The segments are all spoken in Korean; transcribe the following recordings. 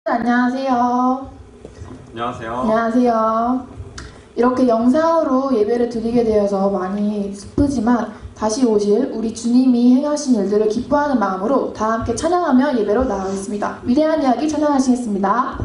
안녕하세요. 안녕하세요. 안녕하세요. 이렇게 영상으로 예배를 드리게 되어서 많이 슬프지만 다시 오실 우리 주님이 행하신 일들을 기뻐하는 마음으로 다 함께 찬양하며 예배로 나아가겠습니다. 위대한 이야기 찬양하시겠습니다.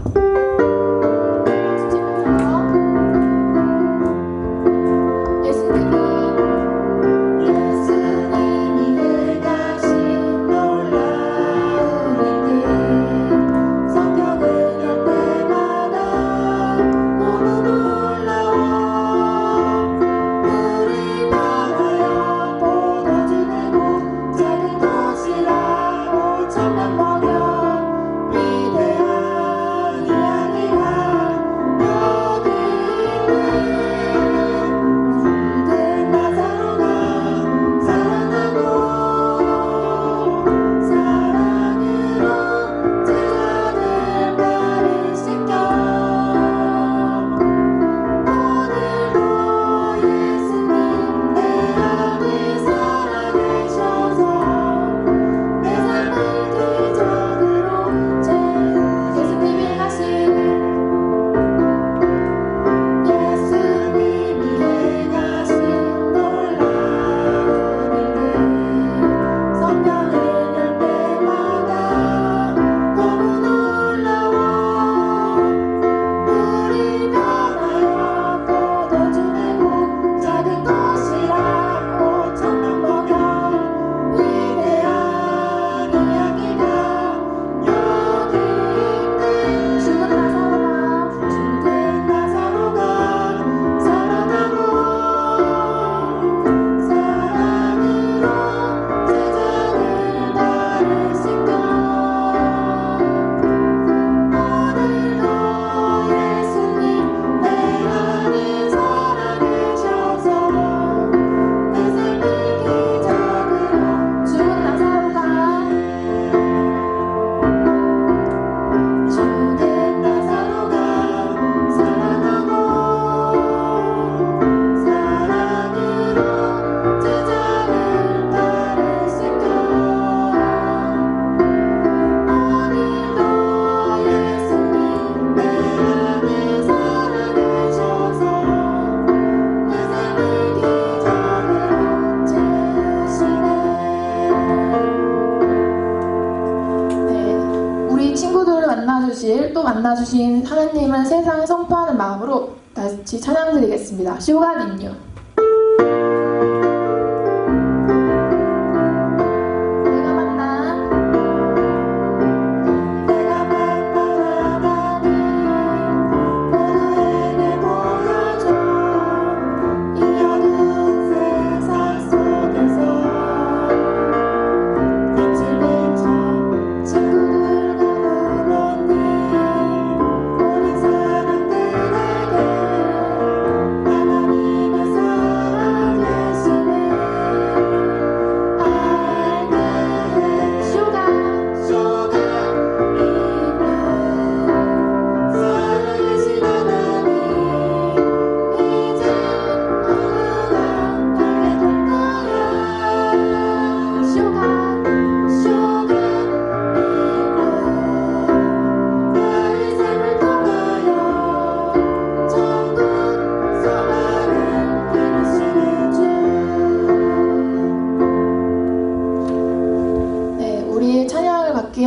또 만나주신 하나님을 세상에 선포하는 마음으로 다시 찬양드리겠습니다. 슈가님요.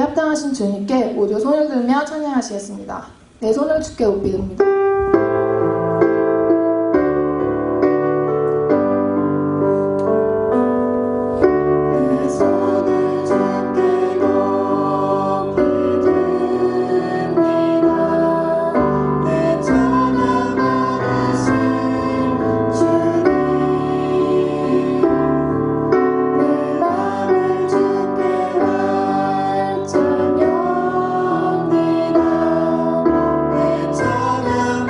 합당하신 주님께 모두 손을 들며 찬양하시겠습니다. 내 손을 주께 높이 듭니다. 찬양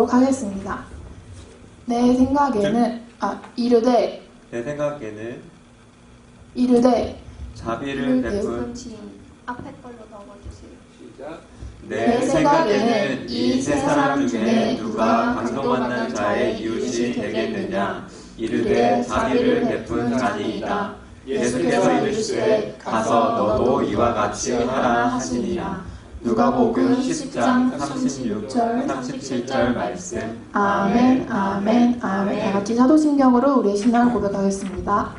읽어보도록 하겠습니다. 내 생각에는 내 생각에는 이르되 자비를 베푼 지금 앞에 걸로 넣어주세요. 시작. 내 생각에는 이 세 사람 중에 누가 강도받는 자의 이웃이 되겠느냐. 이르되 자비를 베푼 자니이다. 예수께서 이르시되 가서 너도 이와 같이 하라 하시니라. 누가복음 10장 36절 37절 말씀. 아멘 아멘 아멘. 다 같이 사도신경으로 우리의 신앙을 고백하겠습니다.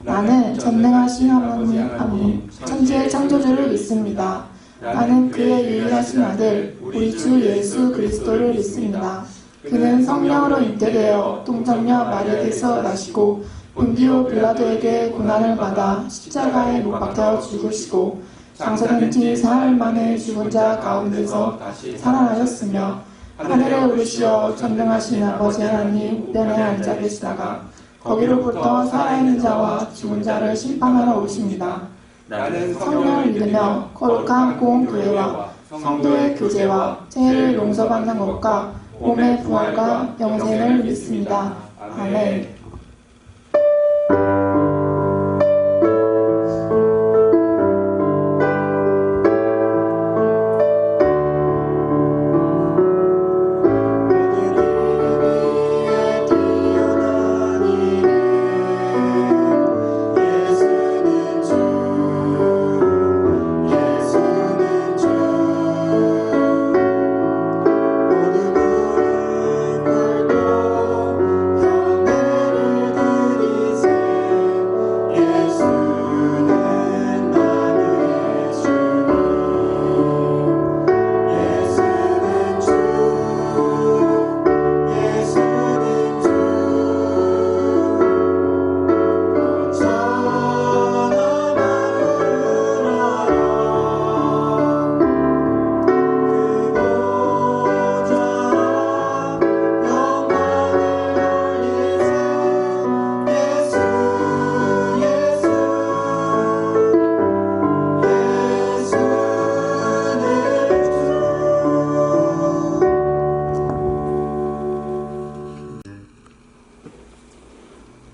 나는 전능하신 하나님 천지의 창조주를 믿습니다. 나는 그의 유일하신 아들 우리 주 예수 그리스도를 믿습니다. 그는 성령으로 잉태되어 동정녀 마리아에게서 나시고 본디오 빌라도에게 고난을 받아 십자가에 못 박혀 죽으시고 장사된 지 사흘 만에 죽은 자 가운데서 살아나셨으며 하늘에 오르시어 전능하신 아버지 하나님 우편에 앉아 계시다가 거기로부터 살아있는 자와 죽은 자를 심판하러 오십니다. 나는 성령을 믿으며 거룩한 공교회와 성도의 교제와 죄를 용서받는 것과 몸의 부활과 영생을 믿습니다. 아멘.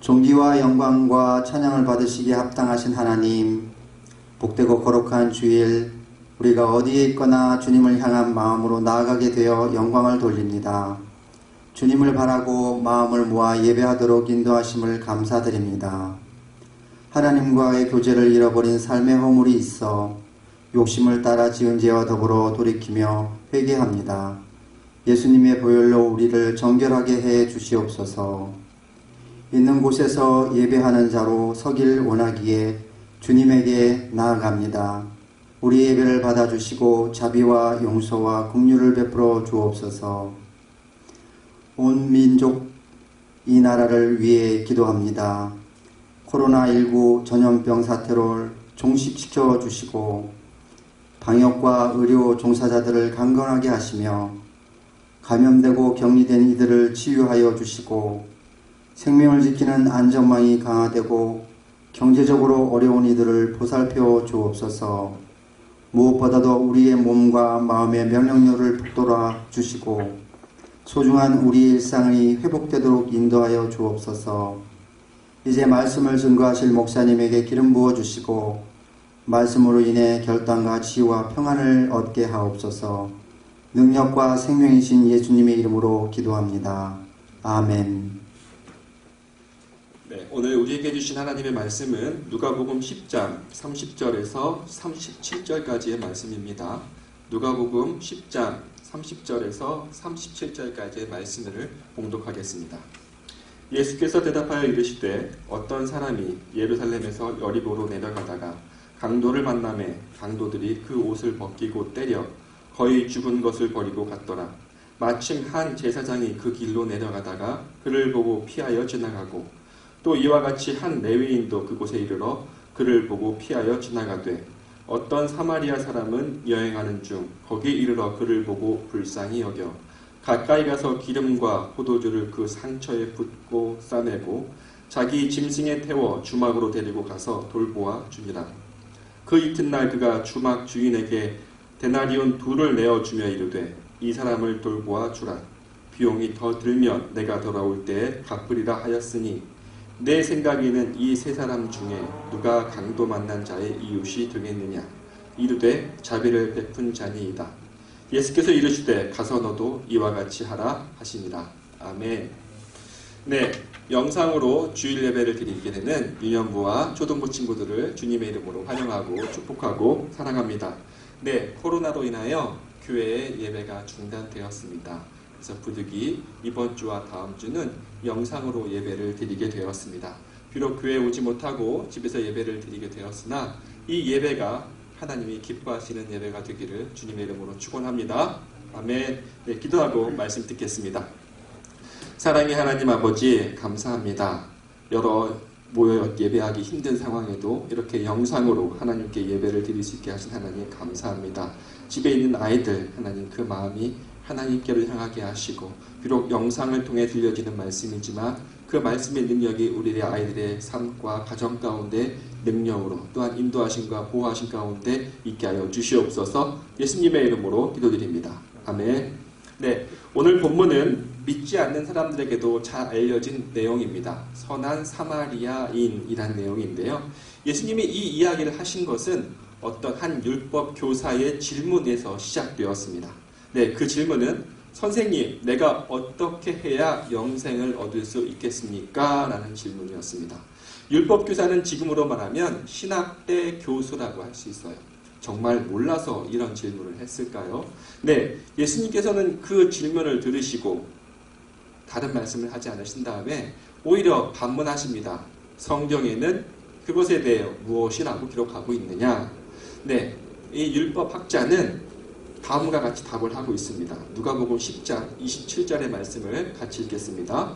존귀와 영광과 찬양을 받으시기에 합당하신 하나님, 복되고 거룩한 주일, 우리가 어디에 있거나 주님을 향한 마음으로 나아가게 되어 영광을 돌립니다. 주님을 바라고 마음을 모아 예배하도록 인도하심을 감사드립니다. 하나님과의 교제를 잃어버린 삶의 허물이 있어 욕심을 따라 지은 죄와 더불어 돌이키며 회개합니다. 예수님의 보혈로 우리를 정결하게 해 주시옵소서. 있는 곳에서 예배하는 자로 서길 원하기에 주님에게 나아갑니다. 우리 예배를 받아주시고 자비와 용서와 긍휼을 베풀어 주옵소서. 온 민족 이 나라를 위해 기도합니다. 코로나19 전염병 사태를 종식시켜 주시고 방역과 의료 종사자들을 강건하게 하시며 감염되고 격리된 이들을 치유하여 주시고 생명을 지키는 안전망이 강화되고 경제적으로 어려운 이들을 보살펴 주옵소서. 무엇보다도 우리의 몸과 마음의 명령력을 북돋아 주시고 소중한 우리의 일상이 회복되도록 인도하여 주옵소서. 이제 말씀을 증거하실 목사님에게 기름 부어 주시고 말씀으로 인해 결단과 지혜와 평안을 얻게 하옵소서. 능력과 생명이신 예수님의 이름으로 기도합니다. 아멘. 네, 오늘 우리에게 주신 하나님의 말씀은 누가복음 10장 30절에서 37절까지의 말씀입니다. 누가복음 10장 30절에서 37절까지의 말씀을 봉독하겠습니다. 예수께서 대답하여 이르시되 어떤 사람이 예루살렘에서 여리고로 내려가다가 강도를 만나매 강도들이 그 옷을 벗기고 때려 거의 죽은 것을 버리고 갔더라. 마침 한 제사장이 그 길로 내려가다가 그를 보고 피하여 지나가고 또 이와 같이 한 레위인도 그곳에 이르러 그를 보고 피하여 지나가되 어떤 사마리아 사람은 여행하는 중 거기 이르러 그를 보고 불쌍히 여겨 가까이 가서 기름과 포도주를 그 상처에 붓고 싸매고 자기 짐승에 태워 주막으로 데리고 가서 돌보아 주니라. 그 이튿날 그가 주막 주인에게 데나리온 2를 내어주며 이르되 이 사람을 돌보아 주라. 비용이 더 들면 내가 돌아올 때 갚으리라 하였으니 내 생각에는 이 세 사람 중에 누가 강도 만난 자의 이웃이 되겠느냐. 이르되 자비를 베푼 자니이다. 예수께서 이르시되 가서 너도 이와 같이 하라 하시니라. 아멘. 네, 영상으로 주일 예배를 드리게 되는 유년부와 초등부 친구들을 주님의 이름으로 환영하고 축복하고 사랑합니다. 네, 코로나로 인하여 교회의 예배가 중단되었습니다. 그래서 부득이 이번 주와 다음 주는 영상으로 예배를 드리게 되었습니다. 비록 교회에 오지 못하고 집에서 예배를 드리게 되었으나 이 예배가 하나님이 기뻐하시는 예배가 되기를 주님의 이름으로 축원합니다. 아멘. 네, 기도하고 말씀 듣겠습니다. 사랑의 하나님 아버지 감사합니다. 여러 모여 예배하기 힘든 상황에도 이렇게 영상으로 하나님께 예배를 드릴 수 있게 하신 하나님 감사합니다. 집에 있는 아이들 하나님 그 마음이 하나님께로 향하게 하시고 비록 영상을 통해 들려지는 말씀이지만 그 말씀의 능력이 우리의 아이들의 삶과 가정 가운데 능력으로 또한 인도하심과 보호하심 가운데 있게 하여 주시옵소서. 예수님의 이름으로 기도드립니다. 아멘. 네, 오늘 본문은 믿지 않는 사람들에게도 잘 알려진 내용입니다. 선한 사마리아인이란 내용인데요. 예수님이 이 이야기를 하신 것은 어떤 한 율법 교사의 질문에서 시작되었습니다. 네, 그 질문은 선생님, 내가 어떻게 해야 영생을 얻을 수 있겠습니까? 라는 질문이었습니다. 율법 교사는 지금으로 말하면 신학대 교수라고 할 수 있어요. 정말 몰라서 이런 질문을 했을까요? 네, 예수님께서는 그 질문을 들으시고 다른 말씀을 하지 않으신 다음에 오히려 반문하십니다. 성경에는 그것에 대해 무엇이라고 기록하고 있느냐? 네, 이 율법학자는 다음과 같이 답을 하고 있습니다. 누가복음 10장 27절의 말씀을 같이 읽겠습니다.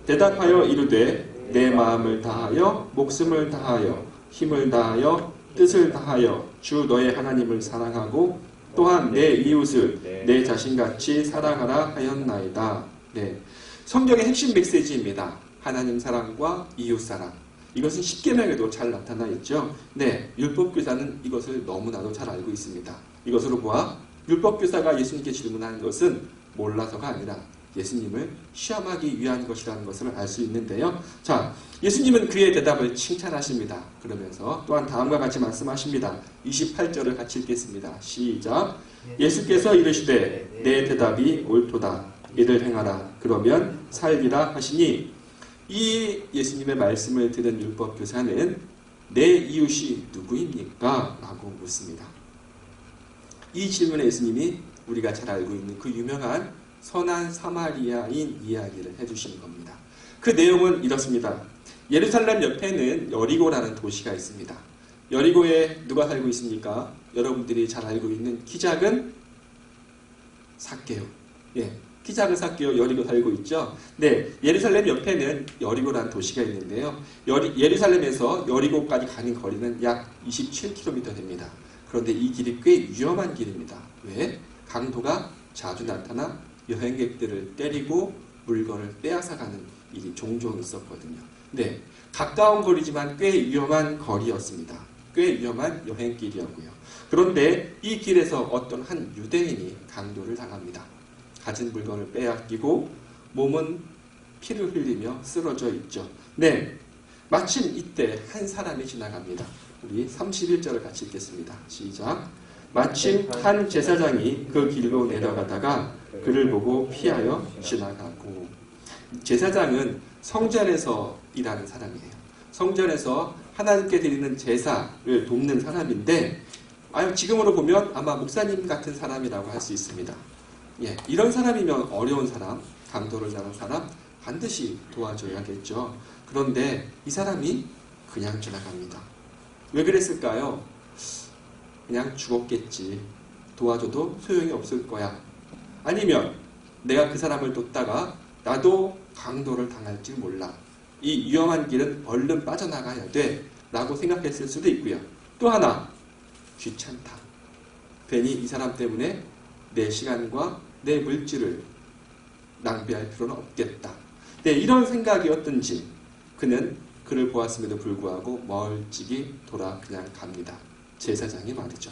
대답하여 이르되 내 마음을 다하여 목숨을 다하여 힘을 다하여 뜻을 다하여 주 너의 하나님을 사랑하고 또한 내 이웃을 내 자신같이 사랑하라 하였나이다. 네, 성경의 핵심 메시지입니다. 하나님 사랑과 이웃 사랑. 이것은 십계명에도 잘 나타나 있죠. 네, 율법교사는 이것을 너무나도 잘 알고 있습니다. 이것으로 보아 율법교사가 예수님께 질문하는 것은 몰라서가 아니라 예수님을 시험하기 위한 것이라는 것을 알 수 있는데요. 자, 예수님은 그의 대답을 칭찬하십니다. 그러면서 또한 다음과 같이 말씀하십니다. 28절을 같이 읽겠습니다. 시작. 예수께서 이르시되 내 대답이 옳도다. 이를 행하라. 그러면 살리라 하시니 이 예수님의 말씀을 들은 율법교사는 내 이웃이 누구입니까? 라고 묻습니다. 이 질문에 예수님이 우리가 잘 알고 있는 그 유명한 선한 사마리아인 이야기를 해주시는 겁니다. 그 내용은 이렇습니다. 예루살렘 옆에는 여리고라는 도시가 있습니다. 여리고에 누가 살고 있습니까? 여러분들이 잘 알고 있는 키 작은 삭개오. 예, 키 작은 삭개오 여리고 살고 있죠. 네, 예루살렘 옆에는 여리고라는 도시가 있는데요. 예루살렘에서 여리고까지 가는 거리는 약 27km 됩니다. 그런데 이 길이 꽤 위험한 길입니다. 왜? 강도가 자주 나타나 여행객들을 때리고 물건을 빼앗아가는 일이 종종 있었거든요. 네, 가까운 거리지만 꽤 위험한 거리였습니다. 꽤 위험한 여행길이었고요. 그런데 이 길에서 어떤 한 유대인이 강도를 당합니다. 가진 물건을 빼앗기고 몸은 피를 흘리며 쓰러져 있죠. 네, 마침 이때 한 사람이 지나갑니다. 우리 31절을 같이 읽겠습니다. 시작. 마침 한 제사장이 그 길로 내려가다가 그를 보고 피하여 지나가고. 제사장은 성전에서 일하는 사람이에요. 성전에서 하나님께 드리는 제사를 돕는 사람인데 지금으로 보면 아마 목사님 같은 사람이라고 할 수 있습니다. 예, 이런 사람이면 어려운 사람, 강도를 당한 사람 반드시 도와줘야겠죠. 그런데 이 사람이 그냥 지나갑니다. 왜 그랬을까요? 그냥 죽었겠지. 도와줘도 소용이 없을 거야. 아니면 내가 그 사람을 돕다가 나도 강도를 당할지 몰라. 이 위험한 길은 얼른 빠져나가야 돼. 라고 생각했을 수도 있고요. 또 하나, 귀찮다. 괜히 이 사람 때문에 내 시간과 내 물질을 낭비할 필요는 없겠다. 네, 이런 생각이었든지 그는 그를 보았음에도 불구하고 멀찍이 돌아 그냥 갑니다. 제사장이 말이죠.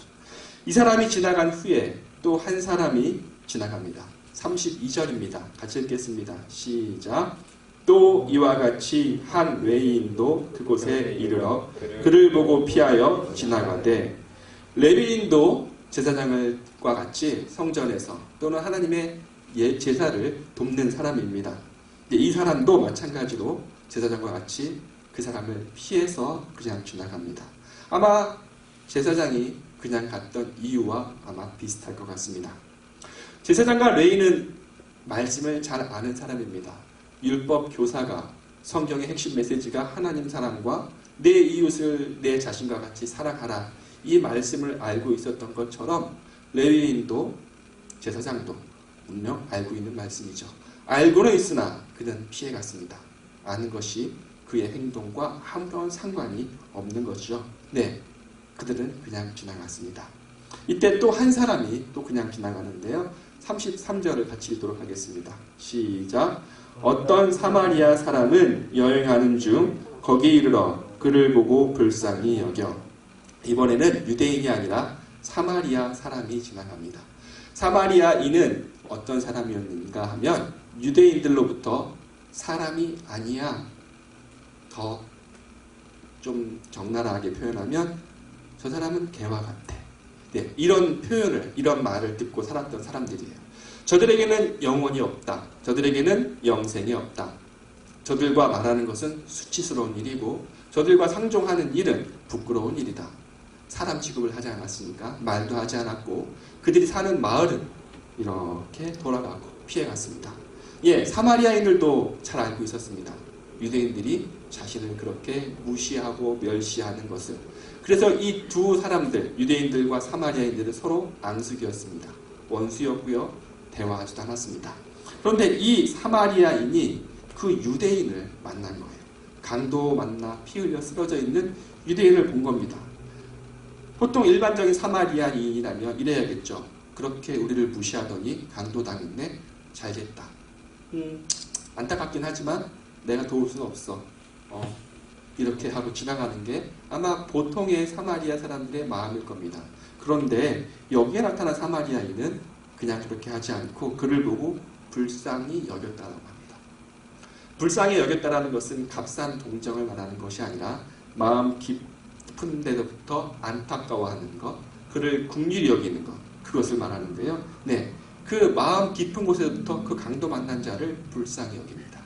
이 사람이 지나간 후에 또 한 사람이 지나갑니다. 32절입니다. 같이 읽겠습니다. 시작. 또 이와 같이 한 레위인도 그곳에 이르러 그를 보고 피하여 지나가되, 레위인도 제사장과 같이 성전에서 또는 하나님의 제사를 돕는 사람입니다. 이 사람도 마찬가지로 제사장과 같이 그 사람을 피해서 그냥 지나갑니다. 아마 제사장이 그냥 갔던 이유와 아마 비슷할 것 같습니다. 제사장과 레위는 말씀을 잘 아는 사람입니다. 율법 교사가, 성경의 핵심 메시지가 하나님 사랑과 내 이웃을 내 자신과 같이 살아가라, 이 말씀을 알고 있었던 것처럼 레위인도 제사장도 분명 알고 있는 말씀이죠. 알고는 있으나 그는 피해갔습니다. 아는 것이 그의 행동과 아무런 상관이 없는 것이죠. 네, 그들은 그냥 지나갔습니다. 이때 또 한 사람이 또 그냥 지나가는데요. 33절을 같이 읽도록 하겠습니다. 시작. 어떤 사마리아 사람은 여행하는 중 거기 이르러 그를 보고 불쌍히 여겨. 이번에는 유대인이 아니라 사마리아 사람이 지나갑니다. 사마리아인은 어떤 사람이었는가 하면 유대인들로부터 사람이 아니야, 더 좀 적나라하게 표현하면 저 사람은 개와 같아. 네, 이런 표현을, 이런 말을 듣고 살았던 사람들이에요. 저들에게는 영혼이 없다. 저들에게는 영생이 없다. 저들과 말하는 것은 수치스러운 일이고 저들과 상종하는 일은 부끄러운 일이다. 사람 취급을 하지 않았으니까 말도 하지 않았고 그들이 사는 마을은 이렇게 돌아가고 피해갔습니다. 예, 사마리아인들도 잘 알고 있었습니다. 유대인들이 자신을 그렇게 무시하고 멸시하는 것을. 그래서 이 두 사람들, 유대인들과 사마리아인들은 서로 앙숙이었습니다. 원수였고요. 대화하지도 않았습니다. 그런데 이 사마리아인이 그 유대인을 만난 거예요. 강도 만나 피 흘려 쓰러져 있는 유대인을 본 겁니다. 보통 일반적인 사마리아인이라면 이래야겠죠. 그렇게 우리를 무시하더니 강도 당했네. 잘됐다. 안타깝긴 하지만 내가 도울 수는 없어. 이렇게 하고 지나가는 게 아마 보통의 사마리아 사람들의 마음일 겁니다. 그런데 여기에 나타난 사마리아인은 그냥 그렇게 하지 않고 그를 보고 불쌍히 여겼다고 합니다. 불쌍히 여겼다라는 것은 값싼 동정을 말하는 것이 아니라 마음 깊은 데부터 안타까워하는 것, 그를 긍휼히 여기는 것, 그것을 말하는데요. 네, 그 마음 깊은 곳에부터 그 강도 만난 자를 불쌍히 여깁니다.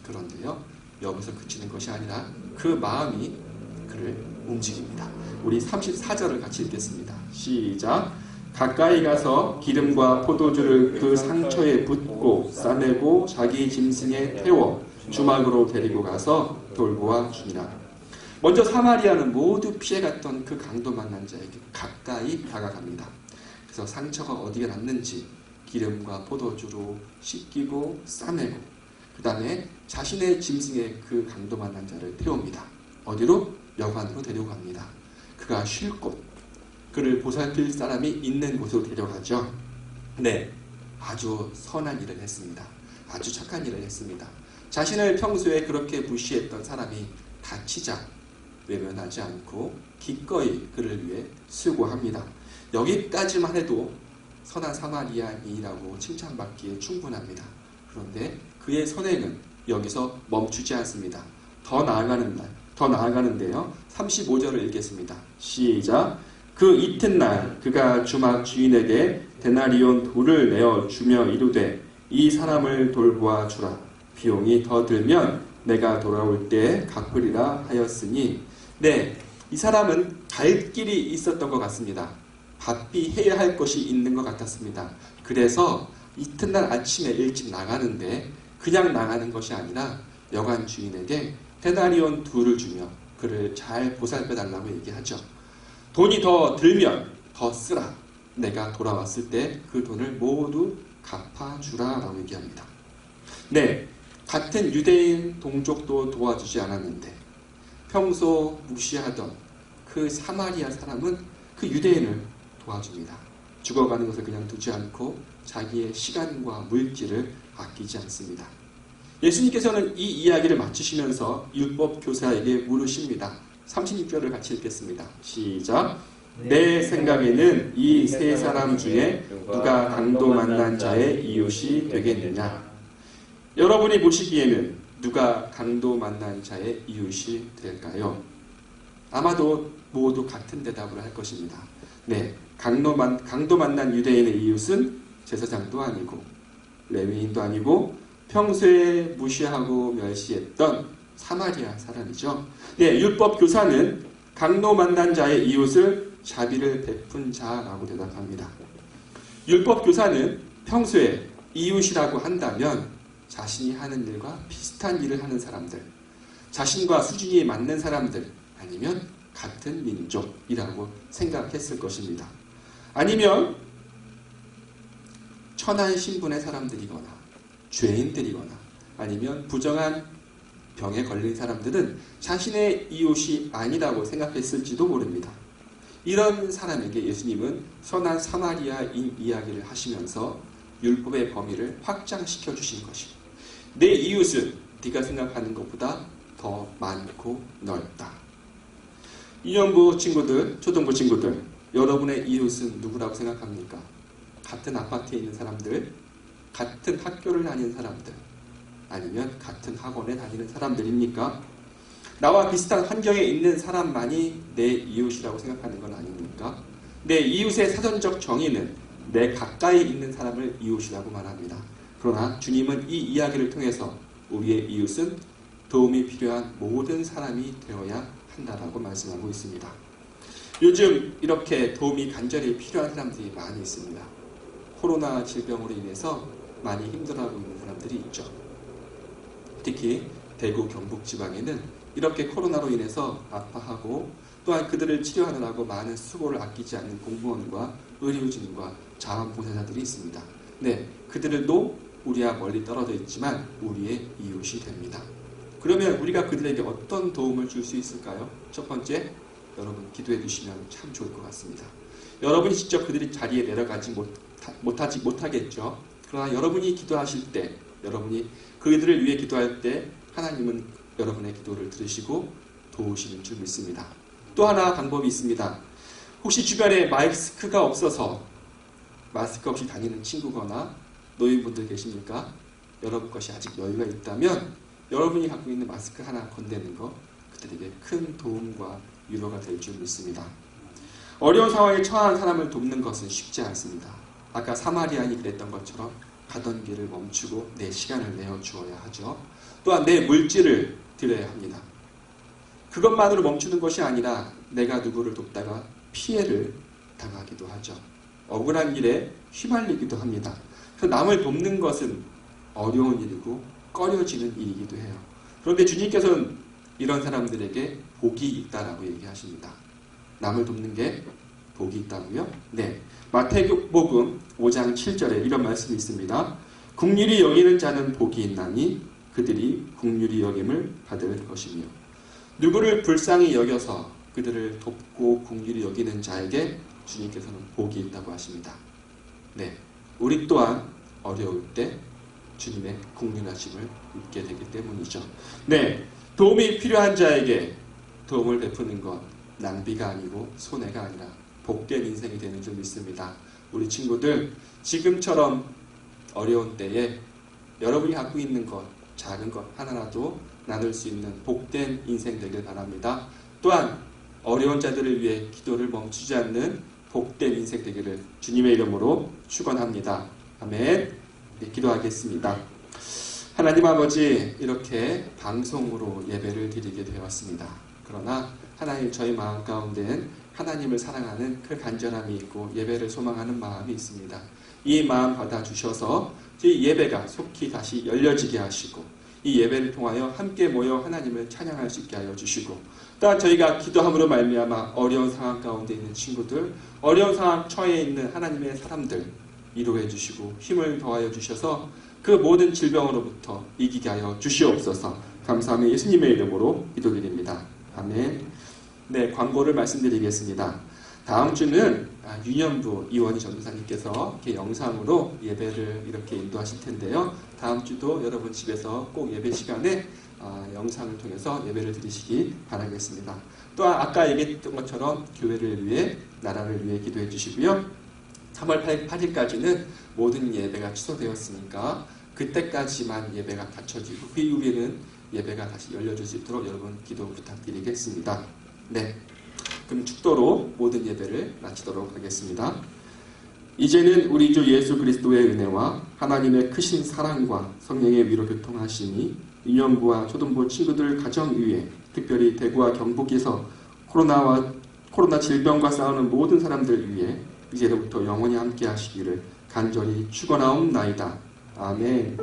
그런데요, 여기서 그치는 것이 아니라 그 마음이 그를 움직입니다. 우리 34절을 같이 읽겠습니다. 시작. 가까이 가서 기름과 포도주를 그 상처에 붓고 싸매고 자기 짐승에 태워 주막으로 데리고 가서 돌보아 주니라. 먼저 사마리아는 모두 피해갔던 그 강도 만난 자에게 가까이 다가갑니다. 그래서 상처가 어디에 났는지 기름과 포도주로 씻기고 싸매고 그 다음에 자신의 짐승에 그 강도 만난 자를 태웁니다. 어디로? 여관으로 데려갑니다. 그가 쉴 곳, 그를 보살필 사람이 있는 곳으로 데려가죠. 네, 아주 선한 일을 했습니다. 아주 착한 일을 했습니다. 자신을 평소에 그렇게 무시했던 사람이 다치자 외면하지 않고 기꺼이 그를 위해 수고합니다. 여기까지만 해도 선한 사마리아인이라고 칭찬받기에 충분합니다. 그런데 그의 선행은 여기서 멈추지 않습니다. 더 나아가는데요. 35절을 읽겠습니다. 시작. 그 이튿날 그가 주막 주인에게 데나리온 돌을 내어 주며 이르되 이 사람을 돌보아 주라. 비용이 더 들면 내가 돌아올 때 갚으리라 하였으니. 네, 이 사람은 갈 길이 있었던 것 같습니다. 바삐 해야 할 것이 있는 것 같았습니다. 그래서 이튿날 아침에 일찍 나가는데 그냥 나가는 것이 아니라 여관 주인에게 데나리온 둘을 주며 그를 잘 보살펴달라고 얘기하죠. 돈이 더 들면 더 쓰라. 내가 돌아왔을 때 그 돈을 모두 갚아주라 라고 얘기합니다. 네, 같은 유대인 동족도 도와주지 않았는데 평소 무시하던 그 사마리아 사람은 그 유대인을 도와줍니다. 죽어가는 것을 그냥 두지 않고 자기의 시간과 물질을 아끼지 않습니다. 예수님께서는 이 이야기를 마치시면서 율법 교사에게 물으십니다. 36절을 같이 읽겠습니다. 시작. 내 생각에는 이 세 사람 중에 누가 강도 만난 자의 이웃이 되겠느냐? 여러분이 보시기에는 누가 강도 만난 자의 이웃이 될까요? 아마도 모두 같은 대답을 할 것입니다. 네, 강도 만난 유대인의 이웃은 제사장도 아니고 레위인도 아니고 평소에 무시하고 멸시했던 사마리아 사람이죠. 네, 율법 교사는 강도 만난 자의 이웃을 자비를 베푼 자라고 대답합니다. 율법 교사는 평소에 이웃이라고 한다면 자신이 하는 일과 비슷한 일을 하는 사람들, 자신과 수준이 맞는 사람들, 아니면 같은 민족이라고 생각했을 것입니다. 아니면 천한 신분의 사람들이거나 죄인들이거나 아니면 부정한 병에 걸린 사람들은 자신의 이웃이 아니라고 생각했을지도 모릅니다. 이런 사람에게 예수님은 선한 사마리아인 이야기를 하시면서 율법의 범위를 확장시켜 주신 것입니다. 내 이웃은 네가 생각하는 것보다 더 많고 넓다. 유년부 친구들, 초등부 친구들, 여러분의 이웃은 누구라고 생각합니까? 같은 아파트에 있는 사람들, 같은 학교를 다니는 사람들, 아니면 같은 학원에 다니는 사람들입니까? 나와 비슷한 환경에 있는 사람만이 내 이웃이라고 생각하는 건 아닙니까? 내 이웃의 사전적 정의는 내 가까이 있는 사람을 이웃이라고 말합니다. 그러나 주님은 이 이야기를 통해서 우리의 이웃은 도움이 필요한 모든 사람이 되어야 한다라고 말씀하고 있습니다. 요즘 이렇게 도움이 간절히 필요한 사람들이 많이 있습니다. 코로나 질병으로 인해서 많이 힘들어하고 있는 사람들이 있죠. 특히 대구 경북 지방에는 이렇게 코로나로 인해서 아파하고 또한 그들을 치료하느라고 많은 수고를 아끼지 않는 공무원과 의료진과 자원봉사자들이 있습니다. 네, 그들도 우리와 멀리 떨어져 있지만 우리의 이웃이 됩니다. 그러면 우리가 그들에게 어떤 도움을 줄 수 있을까요? 첫 번째, 여러분 기도해 주시면 참 좋을 것 같습니다. 여러분이 직접 그들이 자리에 내려가지 못하겠죠. 그러나 여러분이 기도하실 때, 여러분이 그들을 위해 기도할 때 하나님은 여러분의 기도를 들으시고 도우시는 줄 믿습니다. 또 하나 방법이 있습니다. 혹시 주변에 마스크가 없어서 마스크 없이 다니는 친구거나 노인분들 계십니까? 여러분 것이 아직 여유가 있다면 여러분이 갖고 있는 마스크 하나 건네는 거 그들에게 큰 도움과 위로가 될 줄 믿습니다. 어려운 상황에 처한 사람을 돕는 것은 쉽지 않습니다. 아까 사마리아인이 그랬던 것처럼 가던 길을 멈추고 내 시간을 내어주어야 하죠. 또한 내 물질을 드려야 합니다. 그것만으로 멈추는 것이 아니라 내가 누구를 돕다가 피해를 당하기도 하죠. 억울한 일에 휘말리기도 합니다. 그래서 남을 돕는 것은 어려운 일이고 꺼려지는 일이기도 해요. 그런데 주님께서는 이런 사람들에게 복이 있다라고 얘기하십니다. 남을 돕는 게 복이 있다고요? 네. 마태복음 5장 7절에 이런 말씀이 있습니다. 긍휼히 여기는 자는 복이 있나니 그들이 긍휼히 여김을 받을 것이며 누구를 불쌍히 여겨서 그들을 돕고 긍휼히 여기는 자에게 주님께서는 복이 있다고 하십니다. 네. 우리 또한 어려울 때 주님의 긍휼하심을 입게 되기 때문이죠. 네. 도움이 필요한 자에게 도움을 베푸는 것 낭비가 아니고 손해가 아니라 복된 인생이 되는 줄 믿습니다. 우리 친구들 지금처럼 어려운 때에 여러분이 갖고 있는 것 작은 것 하나라도 나눌 수 있는 복된 인생 되길 바랍니다. 또한 어려운 자들을 위해 기도를 멈추지 않는 복된 인생 되기를 주님의 이름으로 축원합니다. 아멘. 네, 기도하겠습니다. 하나님 아버지 이렇게 방송으로 예배를 드리게 되었습니다. 그러나 하나님 저희 마음 가운데는 하나님을 사랑하는 그 간절함이 있고 예배를 소망하는 마음이 있습니다. 이 마음 받아주셔서 이 예배가 속히 다시 열려지게 하시고 이 예배를 통하여 함께 모여 하나님을 찬양할 수 있게 하여 주시고 또한 저희가 기도함으로 말미암아 어려운 상황 가운데 있는 친구들 어려운 상황 처해 있는 하나님의 사람들 위로해 주시고 힘을 더하여 주셔서 그 모든 질병으로부터 이기게 하여 주시옵소서. 감사하며 예수님의 이름으로 기도드립니다. 아멘. 네, 광고를 말씀드리겠습니다. 다음 주는 유년부 이원희 전도사님께서 이렇게 영상으로 예배를 이렇게 인도하실 텐데요. 다음 주도 여러분 집에서 꼭 예배 시간에 영상을 통해서 예배를 드리시기 바라겠습니다. 또한 아까 얘기했던 것처럼 교회를 위해, 나라를 위해 기도해 주시고요. 3월 8일까지는 모든 예배가 취소되었으니까 그때까지만 예배가 갖춰지고 그 이후에는 예배가 다시 열려줄 수 있도록 여러분 기도 부탁드리겠습니다. 네, 그럼 축도로 모든 예배를 마치도록 하겠습니다. 이제는 우리 주 예수 그리스도의 은혜와 하나님의 크신 사랑과 성령의 위로 교통하심이 유년부와 초등부 친구들 가정 위에, 특별히 대구와 경북에서 코로나 질병과 싸우는 모든 사람들 위해 이제로부터 영원히 함께 하시기를 간절히 축원하옵나이다. 아멘.